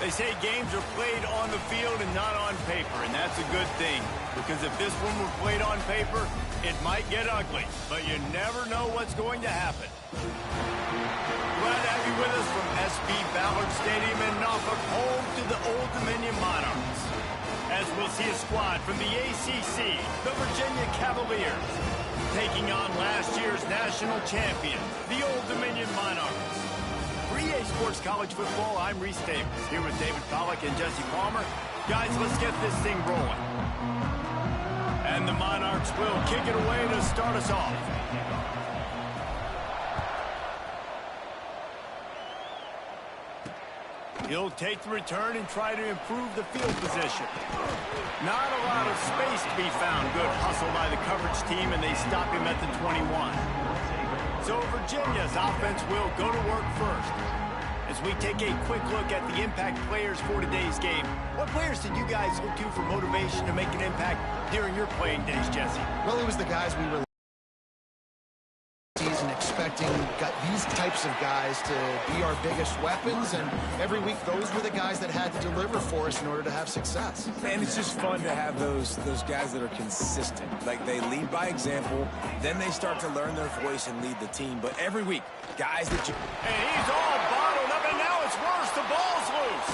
They say games are played on the field and not on paper, and that's a good thing. Because if this one were played on paper, it might get ugly. But you never know what's going to happen. Glad to have you with us from SB Ballard Stadium in Norfolk, home to the Old Dominion Monarchs. As we'll see a squad from the ACC, the Virginia Cavaliers, taking on last year's national champion, the Old Dominion Monarchs. For EA Sports College Football, I'm Reese Davis, here with David Pollack and Jesse Palmer. Guys, let's get this thing rolling. And the Monarchs will kick it away to start us off. He'll take the return and try to improve the field position. Not a lot of space to be found. Good hustle by the coverage team, and they stop him at the 21. So Virginia's offense will go to work first. As we take a quick look at the impact players for today's game, what players did you guys look to for motivation to make an impact during your playing days, Jesse? Well, it was the guys we were season expecting these types of guys to be our biggest weapons, and every week those were the guys that had to deliver for us in order to have success. And it's just fun to have those guys that are consistent. Like, they lead by example, then they start to learn their voice and lead the team. But every week, guys that you... And he's all bottled up, and now it's worse. The ball's loose.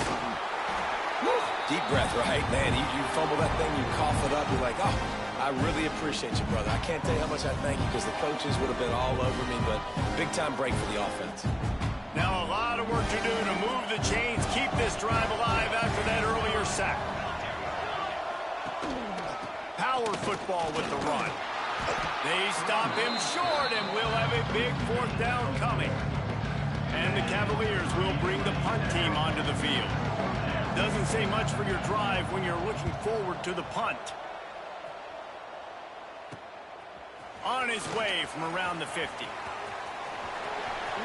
Woo. Deep breath, right? Man, you fumble that thing, you cough it up, you're like, oh, I really appreciate you, brother. I can't tell you how much I thank you, because the coaches would have been all over me, but big-time break for the offense. Now a lot of work to do to move the chains, keep this drive alive after that earlier sack. Power football with the run. They stop him short, and we'll have a big fourth down coming. And the Cavaliers will bring the punt team onto the field. Doesn't say much for your drive when you're looking forward to the punt. On his way from around the 50.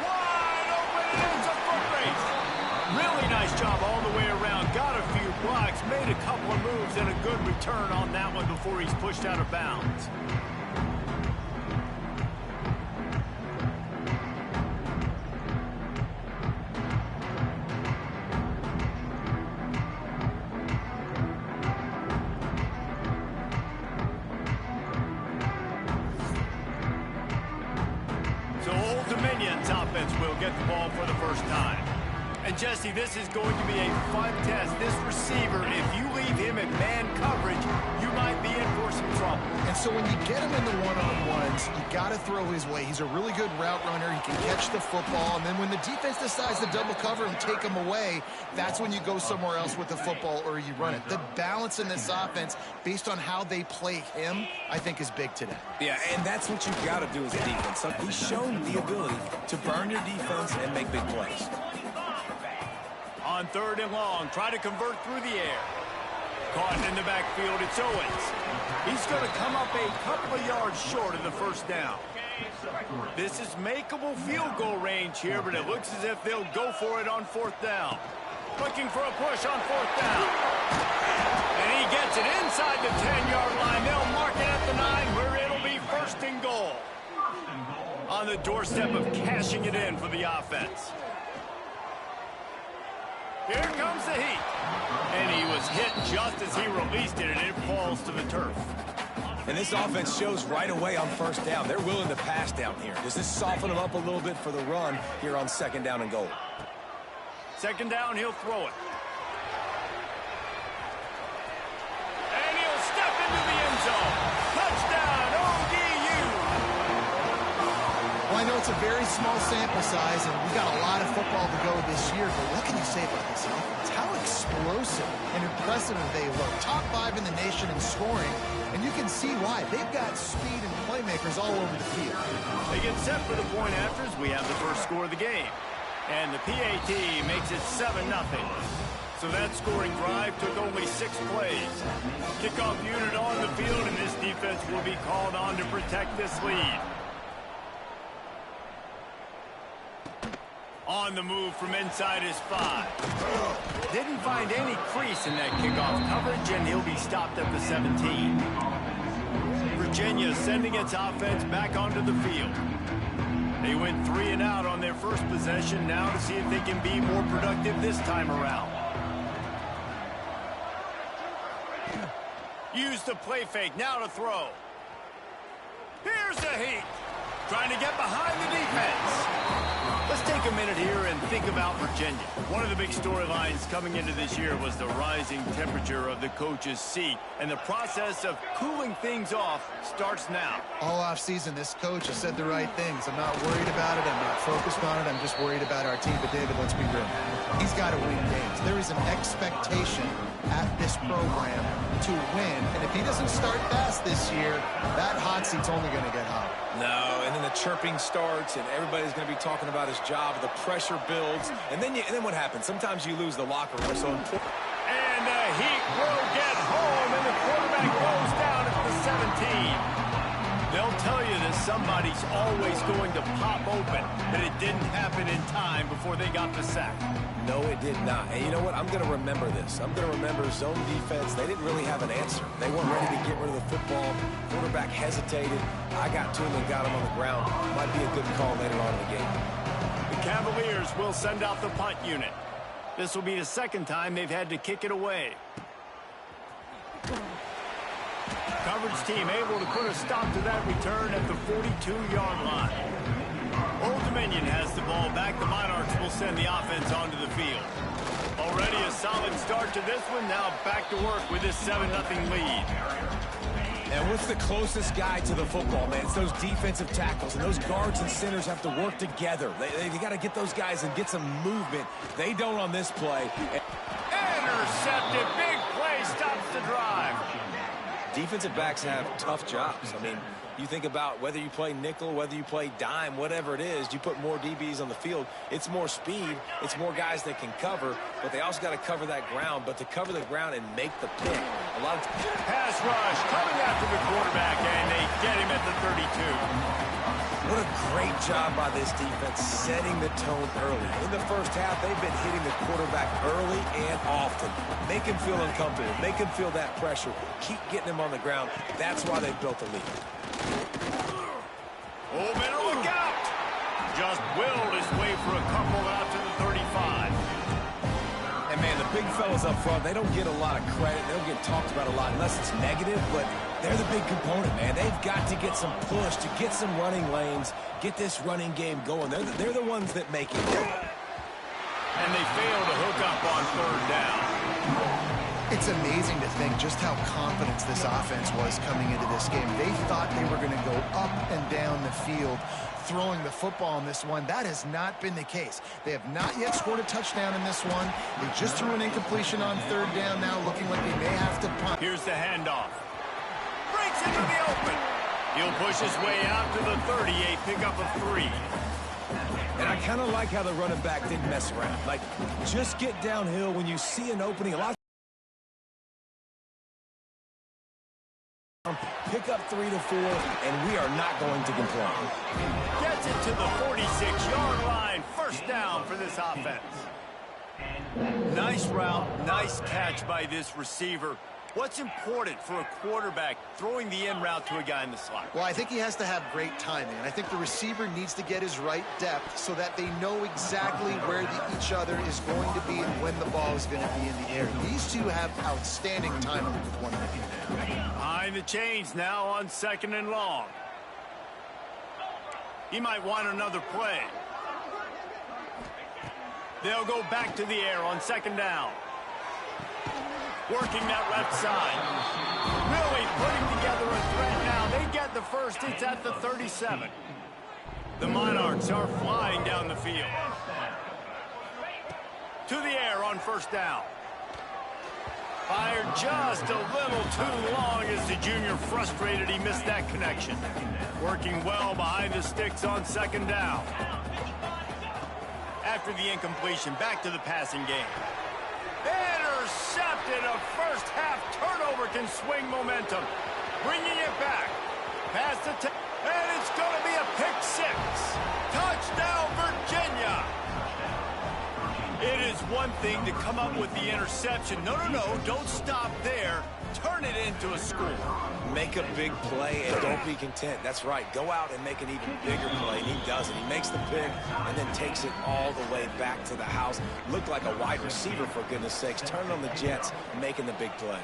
Wide open, and it's a foot race. Really nice job all the way around. Got a few blocks, made a couple of moves, and a good return on that one before he's pushed out of bounds. Offense will get the ball for the first time. And Jesse, this is going to be a fun test. This receiver, if you leave him in man coverage, you might be in for some trouble. And so when you get him in the one-on-ones, you got to throw his way. He's a really good route runner. He can catch the football. And then when the defense decides to double cover and take him away, that's when you go somewhere else with the football or you run it. The balance in this offense, based on how they play him, I think is big today. Yeah, and that's what you've got to do as a defense. So he's shown the ability to burn your defense and make big plays. On third and long, try to convert through the air. Caught in the backfield, it's Owens. He's going to come up a couple of yards short of the first down. This is makeable field goal range here, but it looks as if they'll go for it on fourth down. Looking for a push on fourth down. And he gets it inside the 10-yard line. They'll mark it at the 9, where it'll be first and goal. On the doorstep of cashing it in for the offense. Here comes the heat. And he was hit just as he released it, and it falls to the turf. And this offense shows right away on first down. They're willing to pass down here. Does this soften them up a little bit for the run here on second down and goal? Second down, he'll throw it. And he'll step into the end zone. Touchdown, ODU. Well, I know it's a very small sample size, and we've got a lot of football to go this year, but what can you say about this offense? How explosive and impressive they look. Top 5 in the nation in scoring, and you can see why. They've got speed and playmakers all over the field. They get set for the point afters. We have the first score of the game. And the PAT makes it 7-0. So that scoring drive took only 6 plays. Kickoff unit on the field, and this defense will be called on to protect this lead. On the move from inside his 5. Didn't find any crease in that kickoff coverage, and he'll be stopped at the 17. Virginia sending its offense back onto the field. They went 3 and out on their first possession, now to see if they can be more productive this time around. Use the play fake, now to throw. Here's the heat. Trying to get behind the defense. Let's take a minute here and think about Virginia. One of the big storylines coming into this year was the rising temperature of the coach's seat, and the process of cooling things off starts now. All offseason, this coach has said the right things. I'm not worried about it. I'm not focused on it. I'm just worried about our team. But, David, let's be real. He's got to win games. There is an expectation at this program to win, and if he doesn't start fast this year, that hot seat's only going to get hot. No, and then the chirping starts, and everybody's going to be talking about his job. The pressure builds, and then what happens? Sometimes you lose the locker room. So and the Heat will get home, and the quarterback goes down at the 17. They'll tell you that somebody's always going to pop open, but it didn't happen in time before they got the sack. No, it did not. And you know what? I'm going to remember this. I'm going to remember zone defense. They didn't really have an answer. They weren't ready to get rid of the football. Quarterback hesitated. I got to him and got him on the ground. Might be a good call later on in the game. The Cavaliers will send out the punt unit. This will be the second time they've had to kick it away. Coverage team able to put a stop to that return at the 42-yard line. Old Dominion has the ball back. The Monarchs will send the offense onto the field. Already a solid start to this one. Now back to work with this 7-0 lead. And what's the closest guy to the football, man? It's those defensive tackles, and those guards and centers have to work together. They got to get those guys and get some movement. They don't on this play. Intercepted. Big play stops the drive. Defensive backs have tough jobs. I mean, you think about whether you play nickel, whether you play dime, whatever it is, you put more DBs on the field. It's more speed. It's more guys that can cover, but they also got to cover that ground. But to cover the ground and make the pick, a lot of pass rush coming after the quarterback, and they get him at the 32. What a great job by this defense setting the tone early. In the first half, they've been hitting the quarterback early and often. Make him feel uncomfortable. Make him feel that pressure. Keep getting him on the ground. That's why they've built the lead. Oh, better look out! Just willed his way for a couple out to the 35. And, man, the big fellas up front, they don't get a lot of credit. They don't get talked about a lot unless it's negative, but they're the big component, man. They've got to get some push, to get some running lanes, get this running game going. They're the ones that make it. And they fail to hook up on third down. It's amazing to think just how confident this offense was coming into this game. They thought they were going to go up and down the field throwing the football in this one. That has not been the case. They have not yet scored a touchdown in this one. They just threw an incompletion on third down now, looking like they may have to punt. Here's the handoff. Breaks into the open. He'll push his way out to the 38, pick up a 3. And I kind of like how the running back didn't mess around. Like, just get downhill when you see an opening. A lot pick up 3 to 4, and we are not going to complain. Gets it to the 46-yard line. First down for this offense. Nice route, nice catch by this receiver. What's important for a quarterback throwing the in route to a guy in the slot? Well, I think he has to have great timing, and I think the receiver needs to get his right depth so that they know exactly where each other is going to be and when the ball is going to be in the air. These two have outstanding timing with one another. Behind the chains now on 2nd and long. He might want another play. They'll go back to the air on 2nd down. Working that left side. Really putting together a threat now. They get the first. It's at the 37. The Monarchs are flying down the field. To the air on 1st down. Fired just a little too long as the junior frustrated he missed that connection. Working well behind the sticks on 2nd down. After the incompletion, back to the passing game. Intercepted. A first half turnover can swing momentum. Bringing it back. Past the and it's going to be a pick 6. Touchdown, Virginia. It is one thing to come up with the interception. No, don't stop there. Turn it into a score. Make a big play and don't be content. That's right. Go out and make an even bigger play, and he does it. He makes the pick and then takes it all the way back to the house. Looked like a wide receiver, for goodness sakes. Turning on the Jets, making the big play.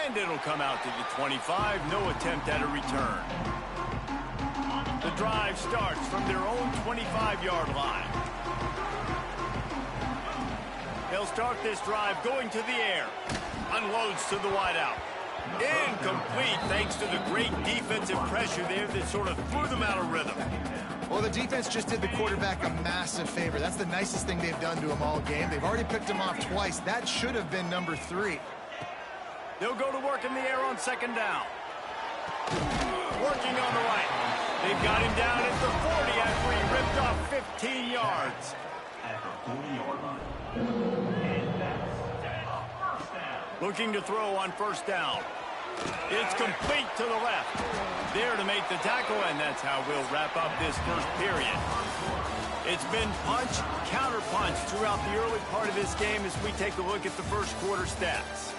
And it'll come out to the 25. No attempt at a return. The drive starts from their own 25-yard line. They'll start this drive going to the air. Unloads to the wideout. Incomplete thanks to the great defensive pressure there that sort of threw them out of rhythm. Well, the defense just did the quarterback a massive favor. That's the nicest thing they've done to him all game. They've already picked him off twice. That should have been number 3. They'll go to work in the air on second down. Working on the right. They've got him down at the 40 after he ripped off 15 yards. At the 40-yard line. Looking to throw on first down. It's complete to the left. There to make the tackle, and that's how we'll wrap up this first period. It's been punch, counter punch throughout the early part of this game as we take a look at the first quarter stats.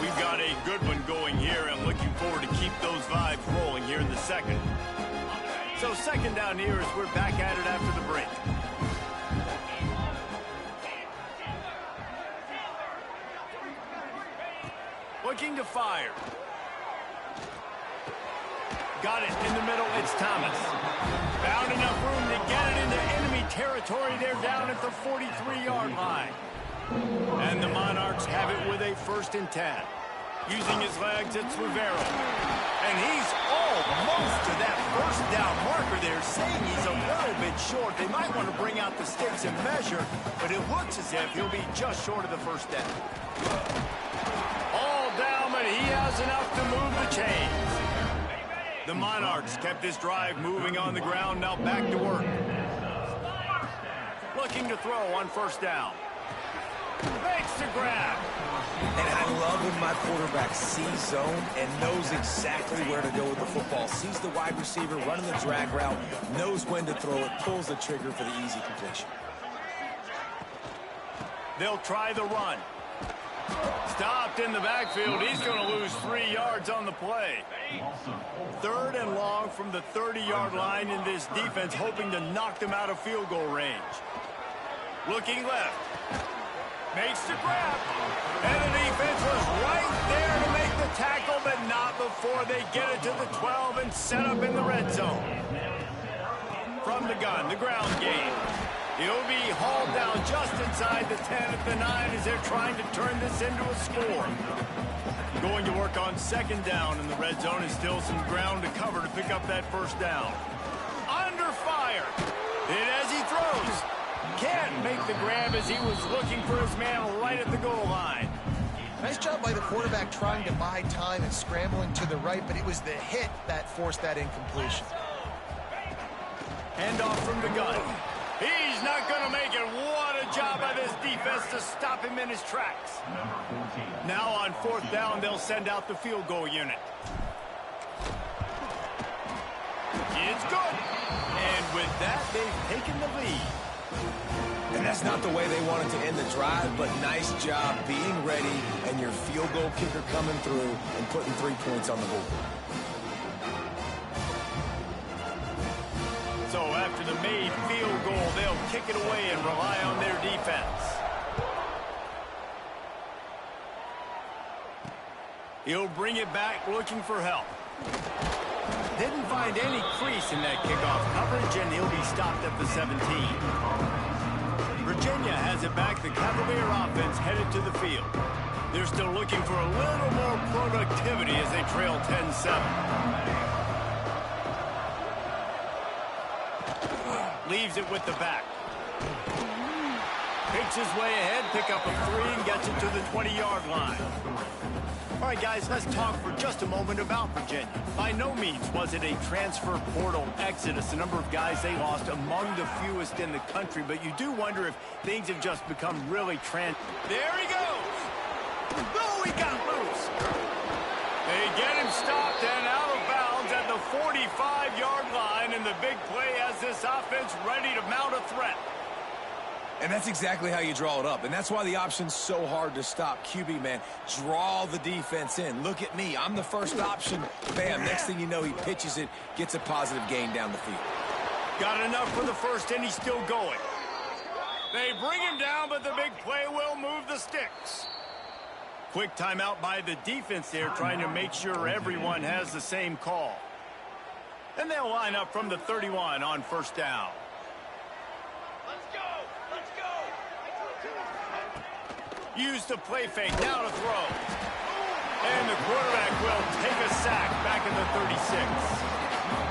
We've got a good one going here, and looking forward to keep those vibes rolling here in the second. So second down here as we're back at it after the break. Looking to fire. Got it in the middle. It's Thomas. Found enough room to get it into enemy territory. They're down at the 43-yard line. And the Monarchs have it with a 1st and 10. Using his legs, it's Rivera. And he's almost to that first down marker there, saying he's a little bit short. They might want to bring out the sticks and measure, but it looks as if he'll be just short of the first down. All down, but he has enough to move the chains. The Monarchs kept this drive moving on the ground, now back to work. Looking to throw on first down. Makes the grab. And I love when my quarterback sees zone and knows exactly where to go with the football. Sees the wide receiver running the drag route, knows when to throw it, pulls the trigger for the easy completion. They'll try the run. Stopped in the backfield. He's going to lose 3 yards on the play. 3rd and long from the 30-yard line, in this defense hoping to knock them out of field goal range. Looking left. Makes the grab. And the defense was right there to make the tackle, but not before they get it to the 12 and set up in the red zone. From the gun, the ground game. He'll be hauled down just inside the 10 at the 9 as they're trying to turn this into a score. Going to work on second down in the red zone, is still some ground to cover to pick up that first down. Under fire. Hit as he throws. Can't make the grab as he was looking for his man right at the goal line. Nice job by the quarterback trying to buy time and scrambling to the right, but it was the hit that forced that incompletion. Handoff from the gun. He's not going to make it. What a job by this defense to stop him in his tracks. Now on 4th down, they'll send out the field goal unit. It's good. And with that, they've taken the lead. And that's not the way they wanted to end the drive, but nice job being ready and your field goal kicker coming through and putting 3 points on the board. So after the made field goal, they'll kick it away and rely on their defense. He'll bring it back looking for help. Didn't find any crease in that kickoff coverage, and he'll be stopped at the 17. Virginia has it back. The Cavalier offense headed to the field. They're still looking for a little more productivity as they trail 10-7. Leaves it with the back. Picks his way ahead, pick up a 3, and gets it to the 20-yard line. All right, guys, let's talk for just a moment about Virginia. By no means was it a transfer portal exodus. The number of guys they lost among the fewest in the country, but you do wonder if things have just become really There he goes! Oh, he got loose! They get him stopped and out of bounds at the 45-yard line, and the big play has this offense ready to mount a threat. And that's exactly how you draw it up. And that's why the option's so hard to stop. QB, man, draw the defense in. Look at me. I'm the first option. Bam. Next thing you know, he pitches it, gets a positive gain down the field. Got enough for the first, and he's still going. They bring him down, but the big play will move the sticks. Quick timeout by the defense there, trying to make sure everyone has the same call. And they'll line up from the 31 on first down. Let's go! Let's go! Use the play fake, now to throw. And the quarterback will take a sack back in the 36.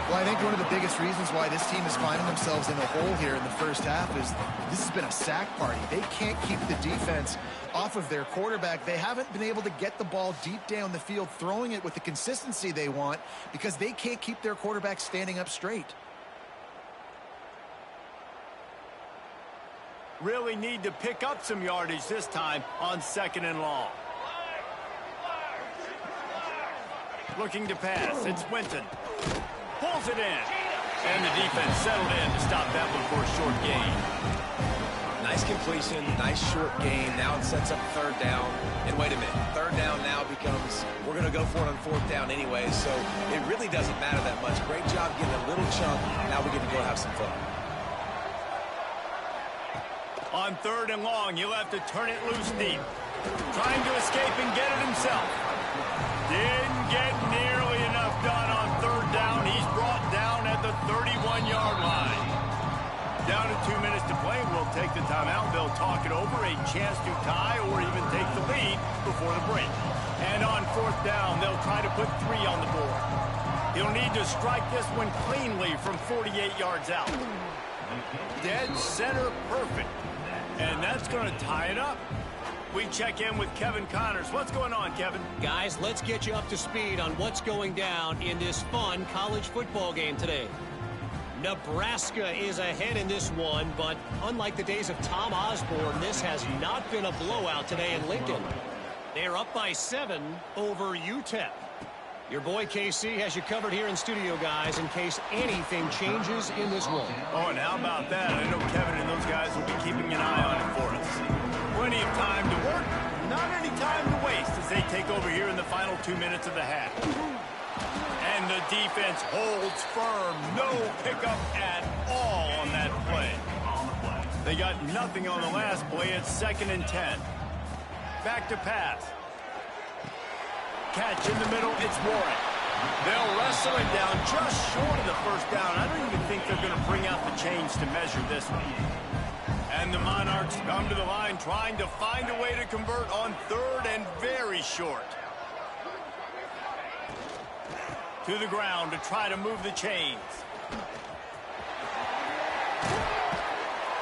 Well, I think one of the biggest reasons why this team is finding themselves in a hole here in the first half is this has been a sack party. They can't keep the defense off of their quarterback. They haven't been able to get the ball deep down the field, throwing it with the consistency they want because they can't keep their quarterback standing up straight. Really need to pick up some yardage this time on 2nd and long. Looking to pass. It's Winton. Pulls it in. And the defense settled in to stop that one for a short gain. Nice completion, nice short gain. Now it sets up 3rd down. And wait a minute, 3rd down now becomes, we're going to go for it on 4th down anyway, so it really doesn't matter that much. Great job getting a little chunk. Now we get to go have some fun. On 3rd and long, he'll have to turn it loose deep. Trying to escape and get it himself. Didn't get nearly enough done on 3rd down. He's brought down at the 31-yard line. Down to 2 minutes to play. We'll take the timeout. They'll talk it over. A chance to tie or even take the lead before the break. And on 4th down, they'll try to put 3 on the board. He'll need to strike this one cleanly from 48 yards out. Dead center perfect. And that's going to tie it up. We check in with Kevin Connors. What's going on, Kevin? Guys, let's get you up to speed on what's going down in this fun college football game today. Nebraska is ahead in this one, but unlike the days of Tom Osborne, this has not been a blowout today in Lincoln. They're up by 7 over UTEP. Your boy KC has you covered here in studio, guys, in case anything changes in this one. Oh, and how about that? I know Kevin and those guys will be keeping an eye on it for us. Plenty of time to work, not any time to waste as they take over here in the final 2 minutes of the half. And the defense holds firm. No pickup at all on that play. They got nothing on the last play. It's 2nd and 10. Back to pass. Catch in the middle. It's Warren. They'll wrestle him down just short of the first down. I don't even think they're going to bring out the chains to measure this one. And the Monarchs come to the line trying to find a way to convert on 3rd and very short. To the ground to try to move the chains.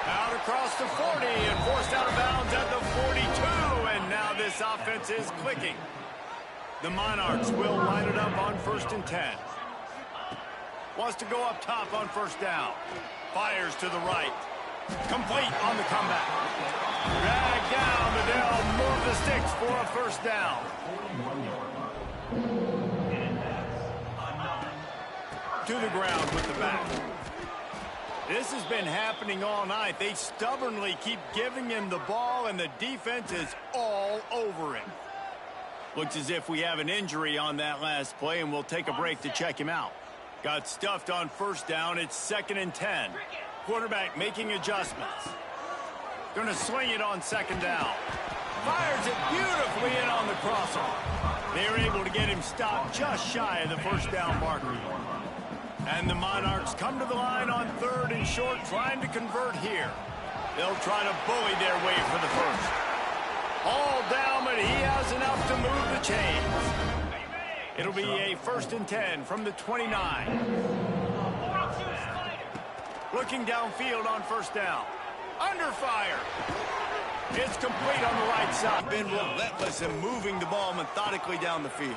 Out across the 40 and forced out of bounds at the 42. And now this offense is clicking. The Monarchs will line it up on 1st and 10. Wants to go up top on 1st down. Fires to the right. Complete on the comeback. Drag down, but they'll move the sticks for a 1st down. To the ground with the back. This has been happening all night. They stubbornly keep giving him the ball, and the defense is all over him. Looks as if we have an injury on that last play, and we'll take a break to check him out. Got stuffed on 1st down. It's 2nd and 10. Quarterback making adjustments. Going to sling it on 2nd down. Fires it beautifully in on the crossover. They're able to get him stopped just shy of the 1st down marker. And the Monarchs come to the line on 3rd and short, trying to convert here. They'll try to bully their way for the 1st. All down, but he has enough to move the chains. It'll be a 1st and 10 from the 29. Looking downfield on 1st down. Under fire. It's complete on the right side. Been relentless in moving the ball methodically down the field.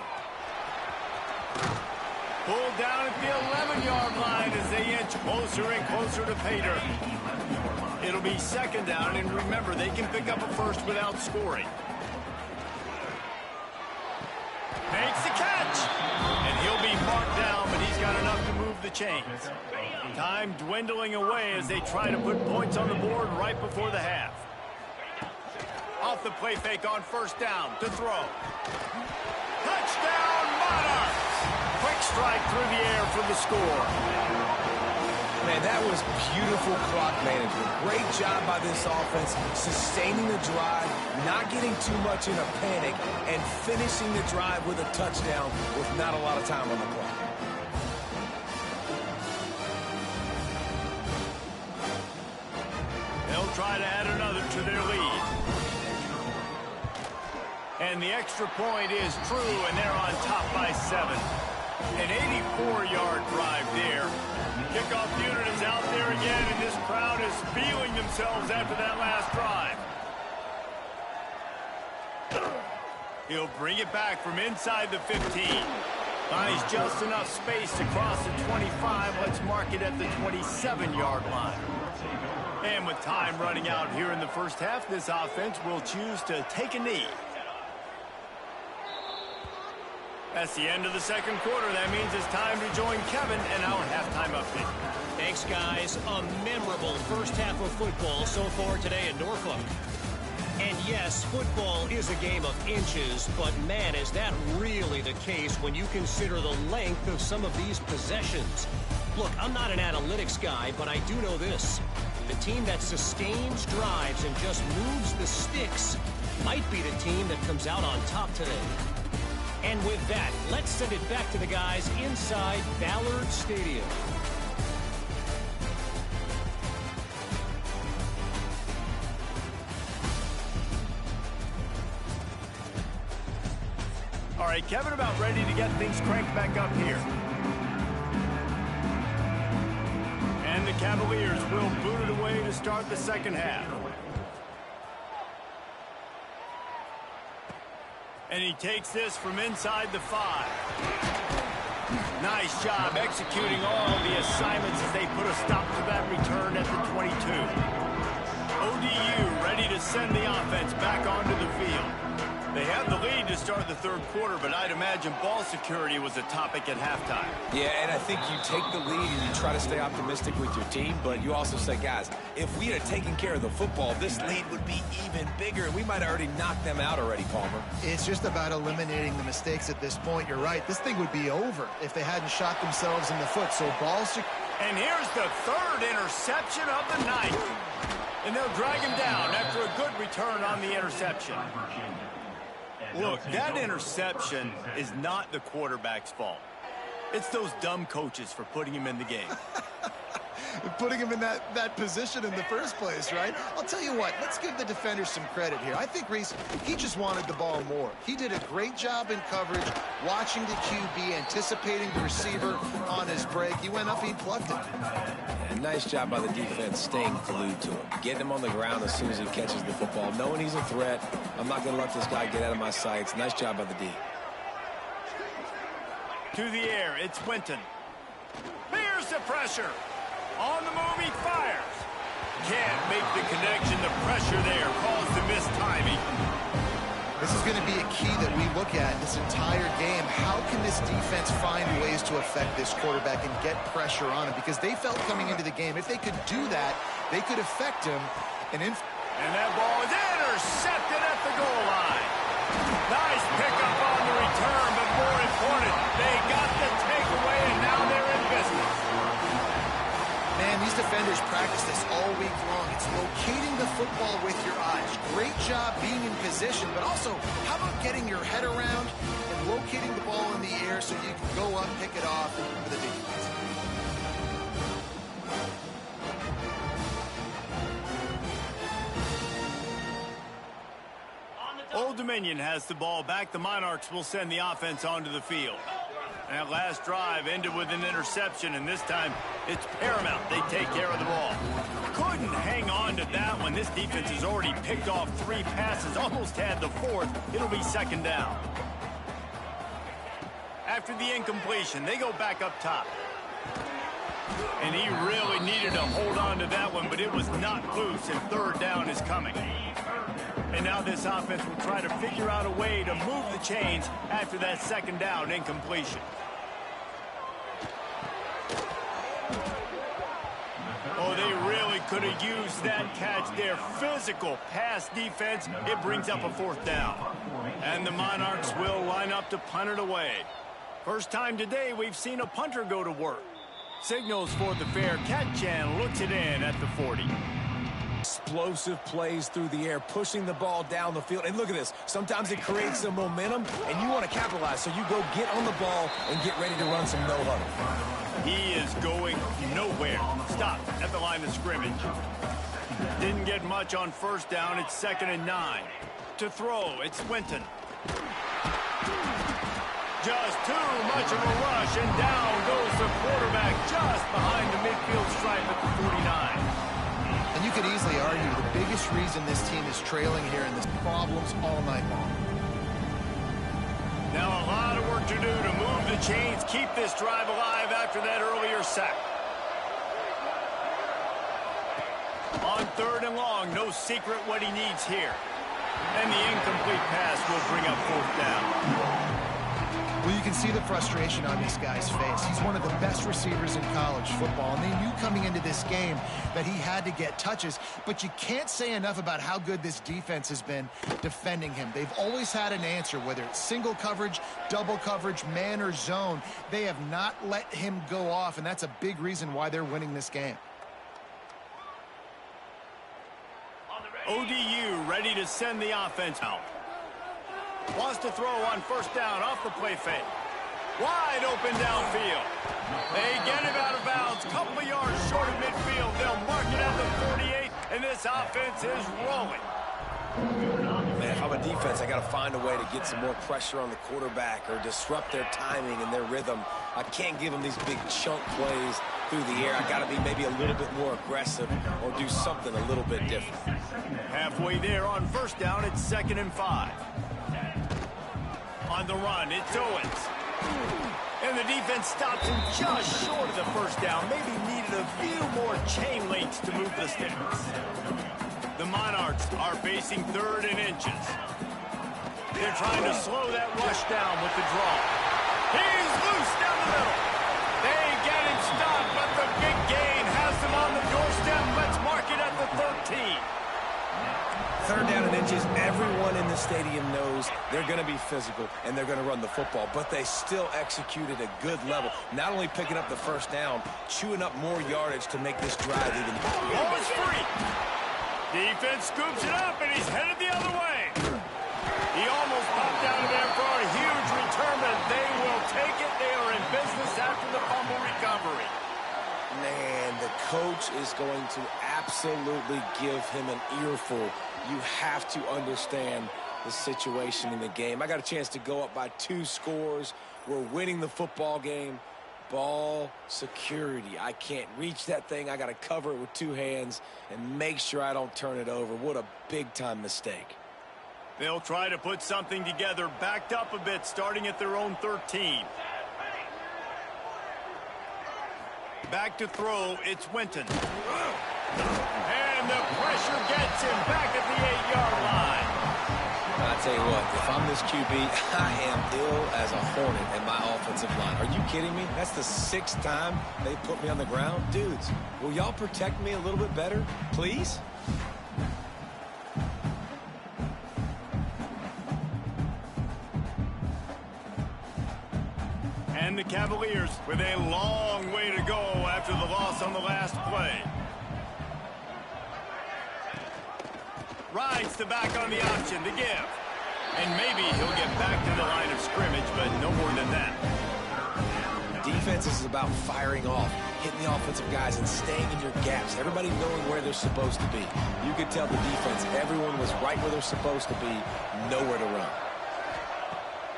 Pulled down at the 11-yard line as they inch closer and closer to pay dirt. It'll be 2nd down, and remember, they can pick up a 1st without scoring. Makes the catch. And he'll be marked down, but he's got enough to move the chains. Time dwindling away as they try to put points on the board right before the half. Off the play fake on 1st down to throw. Touchdown, Monarchs! Quick strike through the air for the score. Man, that was beautiful clock management. Great job by this offense, sustaining the drive, not getting too much in a panic, and finishing the drive with a touchdown with not a lot of time on the clock. They'll try to add another to their lead. And the extra point is true, and they're on top by 7. An 84-yard drive there. Kickoff unit is out there again, and this crowd is feeling themselves after that last drive. He'll bring it back from inside the 15. Finds just enough space to cross the 25. Let's mark it at the 27-yard line. And with time running out here in the first half, this offense will choose to take a knee. That's the end of the second quarter. That means it's time to join Kevin and our halftime update. Thanks, guys. A memorable first half of football so far today in Norfolk. And yes, football is a game of inches, but man, is that really the case when you consider the length of some of these possessions. Look, I'm not an analytics guy, but I do know this. The team that sustains drives and just moves the sticks might be the team that comes out on top today. And with that, let's send it back to the guys inside Ballard Stadium. All right, Kevin, about ready to get things cranked back up here. And the Cavaliers will boot it away to start the second half. And he takes this from inside the 5. Nice job executing all the assignments as they put a stop to that return at the 22. ODU ready to send the offense back onto the field. They have the lead to start the third quarter, but I'd imagine ball security was a topic at halftime. Yeah, and I think you take the lead and you try to stay optimistic with your team, but you also say, guys, if we had taken care of the football, this lead would be even bigger, and we might have already knocked them out already, Palmer. It's just about eliminating the mistakes at this point. You're right. This thing would be over if they hadn't shot themselves in the foot. So ball security. And here's the third interception of the night. And they'll drag him down after a good return on the interception. Look, that interception is not the quarterback's fault. It's those dumb coaches for putting him in the game. Putting him in that position in the first place, right? I'll tell you what, let's give the defenders some credit here. I think Reese, he just wanted the ball more. He did a great job in coverage, watching the QB, anticipating the receiver on his break. He went up, he plucked it. And nice job by the defense staying glued to him. Getting him on the ground as soon as he catches the football, knowing he's a threat. I'm not going to let this guy get out of my sights. Nice job by the D. To the air, it's Winton. Here's the pressure. On the move, he fires. Can't make the connection. The pressure there caused the missed timing. This is going to be a key that we look at this entire game. How can this defense find ways to affect this quarterback and get pressure on him? Because they felt coming into the game, if they could do that, they could affect him. And that ball is intercepted at the goal line. Nice pickup on the return, but more important, they got the takeaway, and now they're in business. Man, these defenders practice this all week long. It's locating the football with your eyes. Great job being in position, but also, how about getting your head around and locating the ball in the air so you can go up, pick it off for the defense. Old Dominion has the ball back. The Monarchs will send the offense onto the field. That last drive ended with an interception, and this time it's paramount. They take care of the ball. Couldn't hang on to that one. This defense has already picked off 3 passes, almost had the 4th. It'll be second down. After the incompletion, they go back up top. And he really needed to hold on to that one, but it was not loose, and third down is coming. And now this offense will try to figure out a way to move the chains after that second down incompletion. Oh, they really could have used that catch there. Physical pass defense. It brings up a 4th down. And the Monarchs will line up to punt it away. First time today we've seen a punter go to work. Signals for the fair catch and looks it in at the 40. Explosive plays through the air, pushing the ball down the field. And look at this. Sometimes it creates some momentum, and you want to capitalize. So you go get on the ball and get ready to run some no-huddle. He is going nowhere. Stop at the line of scrimmage. Didn't get much on first down. It's 2nd and 9. To throw, it's Winton. Just too much of a rush, and down goes the quarterback just behind the midfield stripe at the 49. And you could easily argue the biggest reason this team is trailing here in this problems all night long. Now a lot of work to do to move the chains, keep this drive alive after that earlier sack. On 3rd and long, no secret what he needs here. And the incomplete pass will bring up 4th down. Well, you can see the frustration on this guy's face. He's one of the best receivers in college football, and they knew coming into this game that he had to get touches, but you can't say enough about how good this defense has been defending him. They've always had an answer, whether it's single coverage, double coverage, man or zone. They have not let him go off, and that's a big reason why they're winning this game. ODU ready to send the offense out. Wants to throw on 1st down off the play fake. Wide open downfield. They get him out of bounds. Couple of yards short of midfield. They'll mark it at the 48, and this offense is rolling. Man, if I'm a defense, I got to find a way to get some more pressure on the quarterback or disrupt their timing and their rhythm. I can't give them these big chunk plays through the air. I got to be maybe a little bit more aggressive or do something a little bit different. Halfway there on 1st down, it's 2nd and 5. On the run, it's Owens. And the defense stops him just short of the 1st down. Maybe needed a few more chain links to move the sticks. The Monarchs are facing 3rd and inches. They're trying to slow that rush down with the draw. He's loose down the middle. They get him stopped, but the big gain has them on the doorstep. Let's mark it at the 13. 3rd down and inches. Everyone in the stadium knows they're going to be physical and they're going to run the football, but they still execute at a good level. Not only picking up the 1st down, chewing up more yardage to make this drive even. Ball is free. Defense scoops it up, and he's headed the other way. He almost popped out of there for a huge return, but they will take it. They are in business after the fumble recovery. Man, the coach is going to absolutely give him an earful. You have to understand the situation in the game. I got a chance to go up by 2 scores. We're winning the football game. Ball security. I can't reach that thing. I got to cover it with 2 hands and make sure I don't turn it over. What a big-time mistake. They'll try to put something together, backed up a bit, starting at their own 13. Back to throw, it's Winton. And the pressure gets him back at the 8-yard line. I tell you what, if I'm this QB, I am ill as a hornet in my offensive line. Are you kidding me? That's the 6th time they put me on the ground. Dudes, will y'all protect me a little bit better, please? And the Cavaliers with a long way to go after the loss on the last play. Rides the back on the option to give. And maybe he'll get back to the line of scrimmage, but no more than that. Defense is about firing off, hitting the offensive guys and staying in your gaps. Everybody knowing where they're supposed to be. You could tell the defense, everyone was right where they're supposed to be, nowhere to run.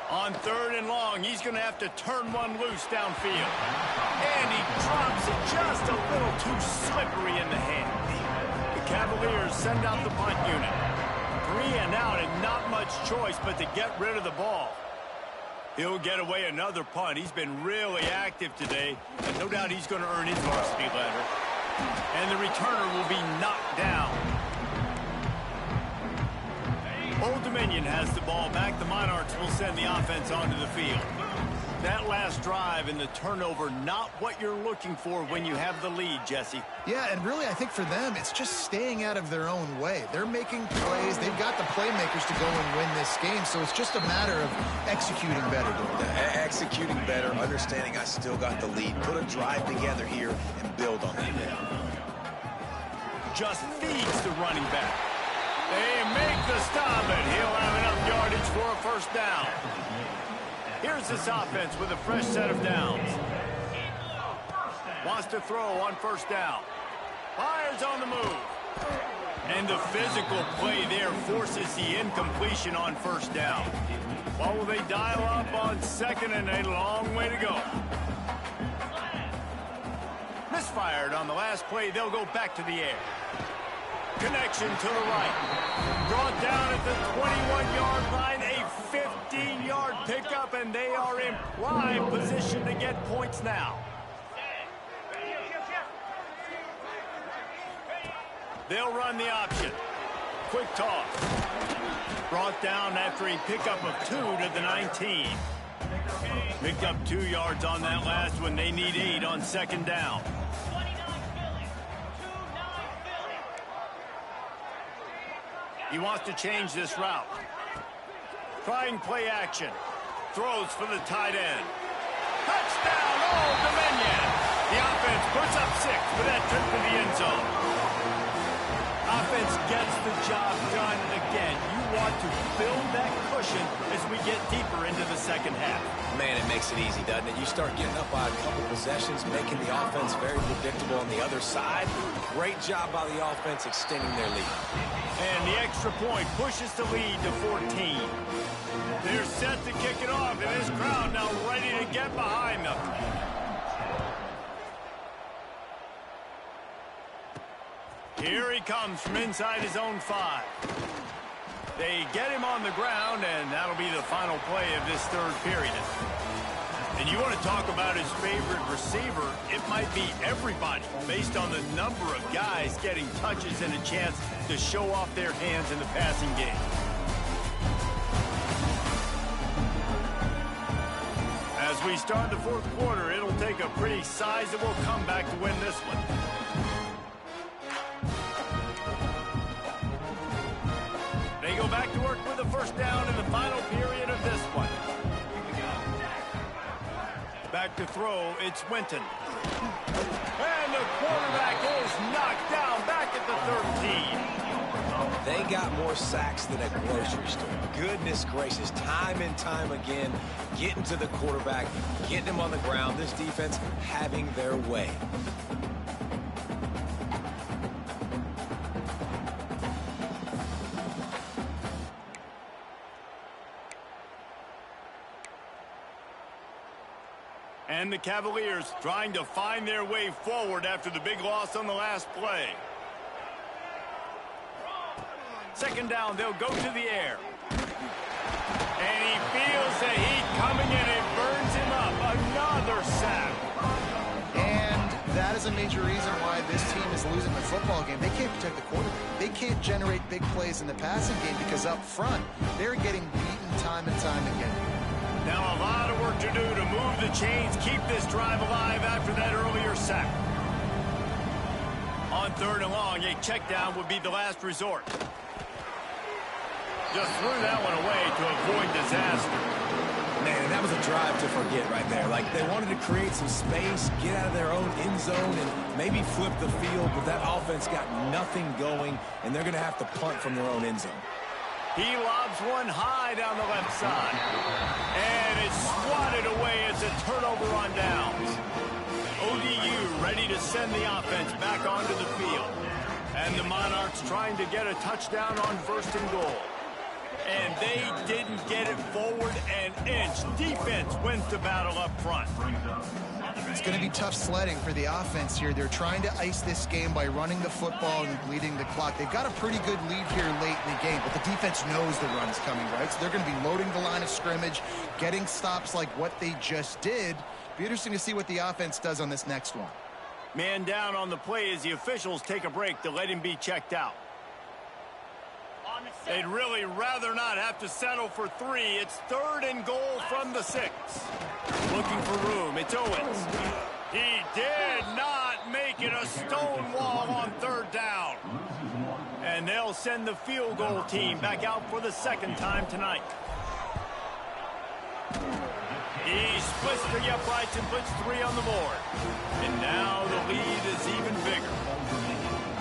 On 3rd and long, he's going to have to turn one loose downfield. And he drops it just a little too slippery in the hand. The Cavaliers send out the punt unit. 3 and out and not much choice but to get rid of the ball. He'll get away another punt. He's been really active today, and no doubt he's going to earn his varsity letter. And the returner will be knocked down. Old Dominion has the ball back. The Monarchs will send the offense onto the field. That last drive and the turnover, not what you're looking for when you have the lead, Jesse. Yeah, and really, I think for them, it's just staying out of their own way. They're making plays. They've got the playmakers to go and win this game, so it's just a matter of executing better. Executing better, understanding I still got the lead. Put a drive together here and build on that. Just feeds the running back. They make the stop, and he'll have enough yardage for a first down. Here's this offense with a fresh set of downs. Wants to throw on first down. Fires on the move. And the physical play there forces the incompletion on first down. What will they dial up on second, and a long way to go? Misfired on the last play. They'll go back to the air. Connection to the right. Brought down at the 21-yard line. A 15-yard pickup, and they are in prime position to get points now. They'll run the option. Quick toss. Brought down after a pickup of 2 to the 19. Picked up 2 yards on that last one. They need 8 on second down. He wants to change this route. Trying play action. Throws for the tight end. Touchdown, Old Dominion. The offense puts up 6 for that trip to the end zone. Offense gets the job done again. You want to build that cushion as we get deeper into the second half. Man, it makes it easy, doesn't it? You start getting up by a couple possessions, making the offense very predictable on the other side. Great job by the offense extending their lead. And the extra point pushes the lead to 14. They're set to kick it off, and this crowd now ready to get behind them. Here he comes from inside his own 5. They get him on the ground, and that'll be the final play of this third period. And you want to talk about his favorite receiver, it might be everybody, based on the number of guys getting touches and a chance to show off their hands in the passing game. As we start the fourth quarter, it'll take a pretty sizable comeback to win this one. They go back to work with the first down in the final period of this one. Back to throw, it's Winton. And the quarterback is knocked down back at the 13. They got more sacks than a grocery store. Goodness gracious, time and time again, getting to the quarterback, getting him on the ground. This defense having their way. And the Cavaliers trying to find their way forward after the big loss on the last play. Second down, they'll go to the air. And he feels the heat coming in. It burns him up. Another sack. And that is a major reason why this team is losing the football game. They can't protect the quarterback. They can't generate big plays in the passing game because up front, they're getting beaten time and time again. Now a lot of work to do to move the chains, keep this drive alive after that earlier sack. On third and long, a check down would be the last resort. Just threw that one away to avoid disaster. Man, that was a drive to forget right there. Like, they wanted to create some space, get out of their own end zone, and maybe flip the field, but that offense got nothing going, and they're going to have to punt from their own end zone. He lobs one high down the left side. And it's swatted away. It's a turnover on downs. ODU ready to send the offense back onto the field. And the Monarchs trying to get a touchdown on first and goal. And they didn't get it forward an inch. Defense wins the battle up front. It's going to be tough sledding for the offense here. They're trying to ice this game by running the football and bleeding the clock. They've got a pretty good lead here late in the game, but the defense knows the run's coming, right? So they're going to be loading the line of scrimmage, getting stops like what they just did. Be interesting to see what the offense does on this next one. Man down on the play as the officials take a break to let him be checked out. They'd really rather not have to settle for 3. It's 3rd and goal from the 6. Looking for room. It's Owens. He did not make it a stone wall on 3rd down. And they'll send the field goal team back out for the 2nd time tonight. He splits the uprights and puts 3 on the board. And now the lead is even bigger.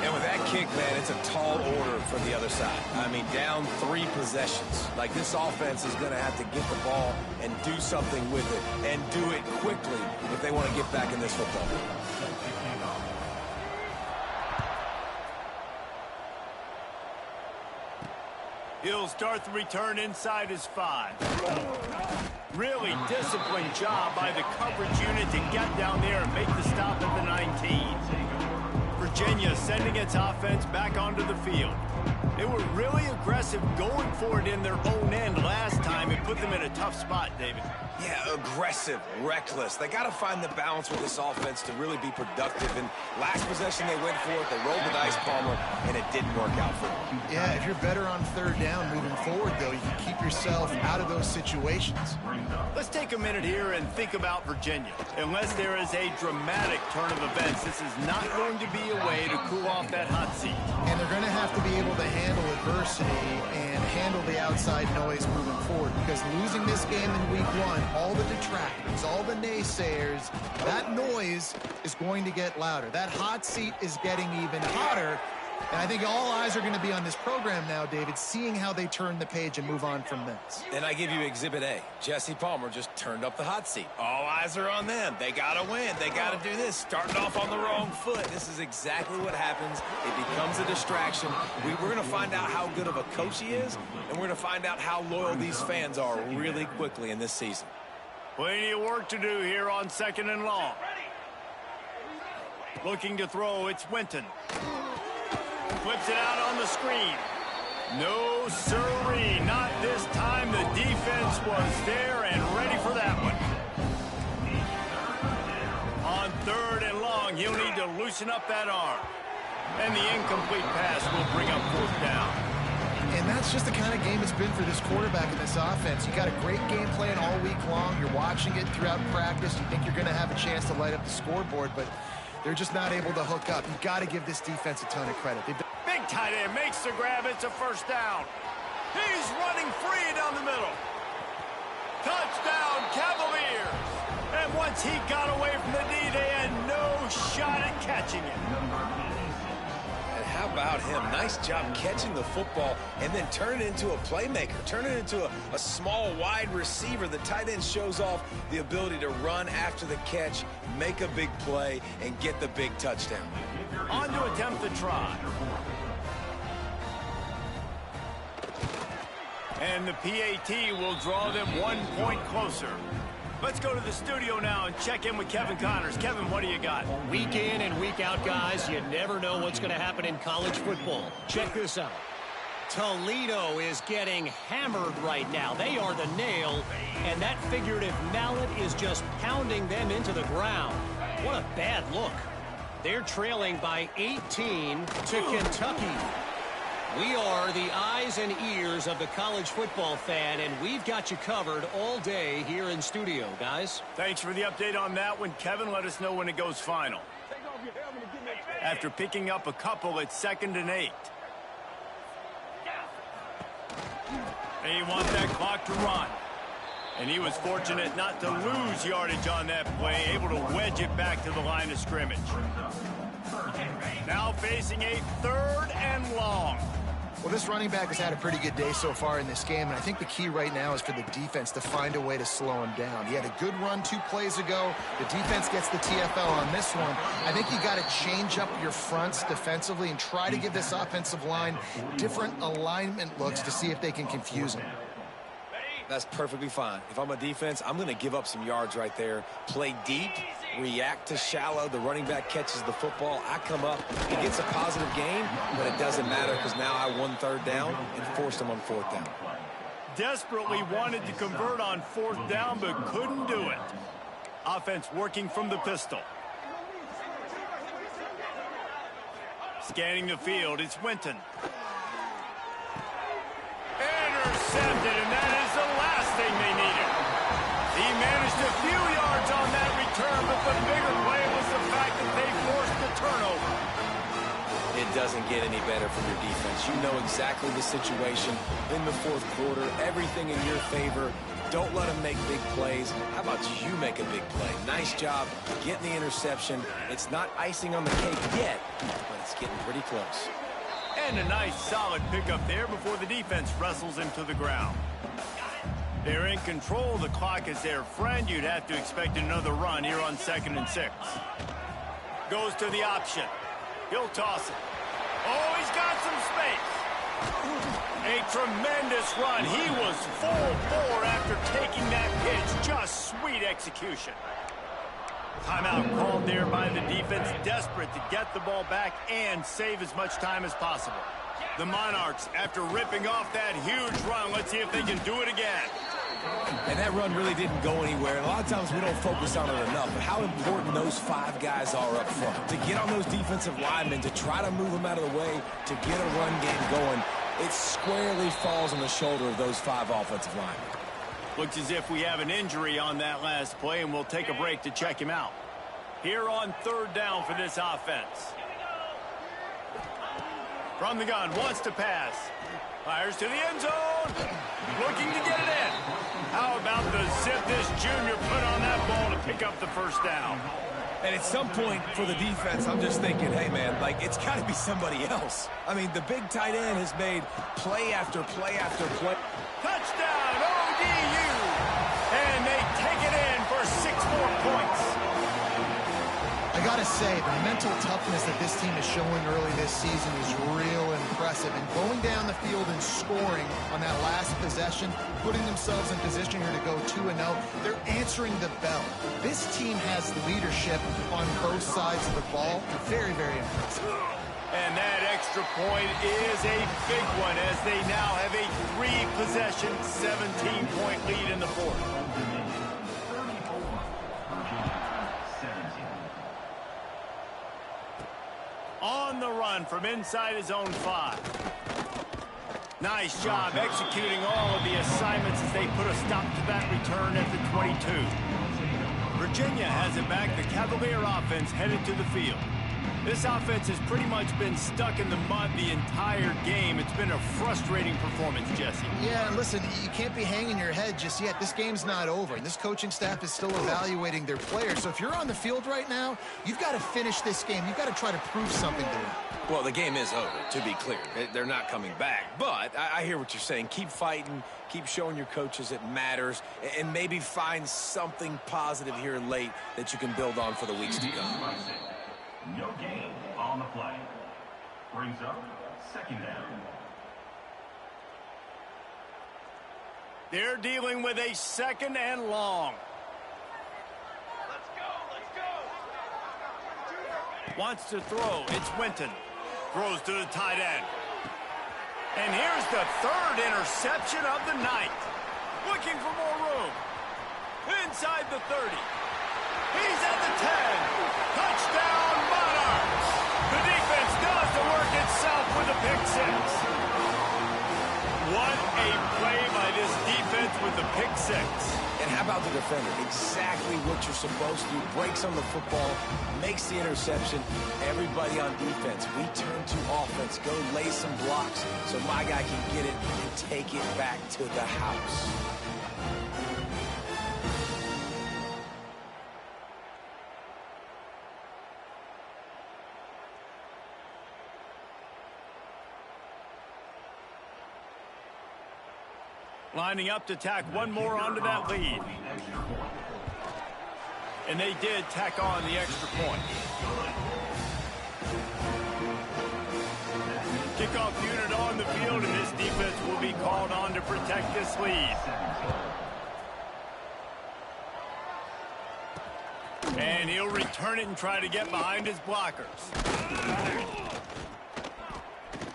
And with that kick, man, it's a tall order for the other side. I mean, down 3 possessions. Like, this offense is going to have to get the ball and do something with it, and do it quickly if they want to get back in this football game. He'll start the return inside his 5. Really disciplined job by the coverage unit to get down there and make the stop at the 19. Virginia sending its offense back onto the field. They were really aggressive going for it in their own end last time. It put them in a tough spot, David. Yeah, aggressive, reckless. They got to find the balance with this offense to really be productive. And last possession, they went for it. They rolled the dice, Palmer, and it didn't work out for them. Yeah, if you're better on 3rd down moving forward, though, you can keep yourself out of those situations. Let's take a minute here and think about Virginia. Unless there is a dramatic turn of events, this is not going to be a way to cool off that hot seat. And they're going to have to be able to handle adversity and handle the outside noise moving forward, because losing this game in week 1, all the detractors, all the naysayers, that noise is going to get louder. That hot seat is getting even hotter. And I think all eyes are going to be on this program now, David, seeing how they turn the page and move on from this. And I give you Exhibit A. Jesse Palmer just turned up the hot seat. All eyes are on them. They got to win. They got to do this. Starting off on the wrong foot. This is exactly what happens. It becomes a distraction. We're going to find out how good of a coach he is, and we're going to find out how loyal these fans are really quickly in this season. Plenty of work to do here on 2nd and long. Looking to throw, it's Winton. Flips it out on the screen. No sirree, not this time. The defense was there and ready for that one. On 3rd and long, he'll need to loosen up that arm. And the incomplete pass will bring up 4th down. And that's just the kind of game it's been for this quarterback in this offense. You got a great game plan all week long. You're watching it throughout practice. You think you're going to have a chance to light up the scoreboard, but they're just not able to hook up. You've got to give this defense a ton of credit. Big tight end makes the grab. It's a 1st down. He's running free down the middle. Touchdown, Cavaliers. And once he got away from the knee, they had no shot at catching it. And how about him? Nice job catching the football and then turn it into a playmaker. Turn it into a small, wide receiver. The tight end shows off the ability to run after the catch, make a big play, and get the big touchdown. On to attempt the try. And the PAT will draw them 1 point closer. Let's go to the studio now and check in with Kevin Connors. Kevin, what do you got? Week in and week out, guys, you never know what's going to happen in college football. Check this out. Toledo is getting hammered right now. They are the nail, and that figurative mallet is just pounding them into the ground. What a bad look. They're trailing by 18 to Kentucky. We are the eyes and ears of the college football fan, and we've got you covered all day here in studio, guys. Thanks for the update on that one, Kevin. Let us know when it goes final. After picking up a couple, it's 2nd and 8. They want that clock to run. And he was fortunate not to lose yardage on that play, able to wedge it back to the line of scrimmage. Now facing a 3rd and long. Well, this running back has had a pretty good day so far in this game, and I think the key right now is for the defense to find a way to slow him down. He had a good run 2 plays ago. The defense gets the TFL on this one. I think you got to change up your fronts defensively and try to give this offensive line different alignment looks to see if they can confuse him. That's perfectly fine. If I'm a defense, I'm going to give up some yards right there. Play deep, react to shallow. The running back catches the football. I come up. He gets a positive gain, but it doesn't matter because now I won 3rd down and forced him on 4th down. Desperately wanted to convert on 4th down, but couldn't do it. Offense working from the pistol. Scanning the field, it's Winton. intercepted, and that is the last thing they needed. He managed a few yards on that return, but the bigger play was the fact that they forced the turnover. It doesn't get any better from your defense. You know exactly the situation in the fourth quarter, everything in your favor. Don't let them make big plays. How about you make a big play? Nice job getting the interception. It's not icing on the cake yet, but it's getting pretty close. And a nice solid pickup there before the defense wrestles him to the ground. They're in control. The clock is their friend. You'd have to expect another run here on 2nd and 6. Goes to the option. He'll toss it. Oh, he's got some space. A tremendous run. He was full bore after taking that pitch. Just sweet execution. Timeout called there by the defense, desperate to get the ball back and save as much time as possible. The Monarchs, after ripping off that huge run, let's see if they can do it again. And that run really didn't go anywhere. And a lot of times we don't focus on it enough, but how important those 5 guys are up front. To get on those defensive linemen, to try to move them out of the way, to get a run game going, it squarely falls on the shoulder of those 5 offensive linemen. Looks as if we have an injury on that last play, and we'll take a break to check him out. Here on 3rd down for this offense. From the gun, wants to pass. Fires to the end zone. Looking to get it in. How about the zip this junior put on that ball to pick up the 1st down? And at some point for the defense, I'm just thinking, hey, man, like, it's got to be somebody else. I mean, the big tight end has made play after play after play. Touchdown, ODU! And they take it in for 6 more points. I gotta say, the mental toughness that this team is showing early this season is real impressive. And going down the field and scoring on that last possession, putting themselves in position here to go 2-0, they're answering the bell. This team has leadership on both sides of the ball. Very, very impressive. And that extra point is a big one as they now have a 3-possession, 17-point lead in the 4th. On the run from inside his own 5. Nice job executing all of the assignments as they put a stop to that return at the 22. Virginia has it back. The Cavalier offense headed to the field. This offense has pretty much been stuck in the mud the entire game. It's been a frustrating performance, Jesse. Yeah, and listen, you can't be hanging your head just yet. This game's not over, and this coaching staff is still evaluating their players. So if you're on the field right now, you've got to finish this game. You've got to try to prove something to them. Well, the game is over, to be clear. They're not coming back. But I hear what you're saying. Keep fighting. Keep showing your coaches it matters. And maybe find something positive here late that you can build on for the weeks to come. No gain on the play. Brings up 2nd down. They're dealing with a 2nd and long. Let's go, let's go. Wants to throw. It's Winton. Throws to the tight end. And here's the 3rd interception of the night. Looking for more room. Inside the 30. He's at the 10. Touchdown, Monarchs. The defense does the work itself with a pick 6. What a play by this defense with the pick 6. And how about the defender? Exactly what you're supposed to do. Breaks on the football, makes the interception. Everybody on defense, we turn to offense. Go lay some blocks so my guy can get it and take it back to the house. Lining up to tack one more onto that lead. And they did tack on the extra point. Kickoff unit on the field, and this defense will be called on to protect this lead. And he'll return it and try to get behind his blockers.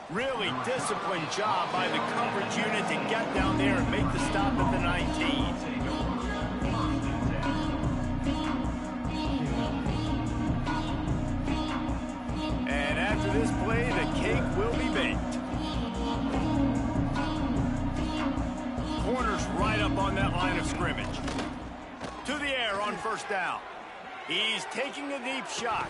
Really disciplined job by the coverage unit to get down there and make the stop at the 19. And after this play, the cake will be baked. up on that line of scrimmage. To the air on first down. He's taking a deep shot.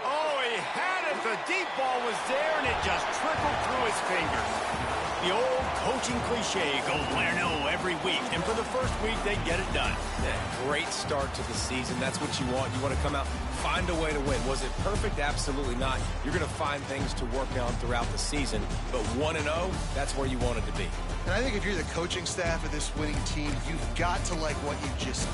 Oh, he had it. The deep ball was there, and it just trickled through his fingers. The old coaching cliche, go win-no every week. And for the first week, they get it done. Yeah, great start to the season. That's what you want. You want to come out, find a way to win. Was it perfect? Absolutely not. You're going to find things to work on throughout the season. But 1-0, that's where you want it to be. And I think if you're the coaching staff of this winning team, you've got to like what you just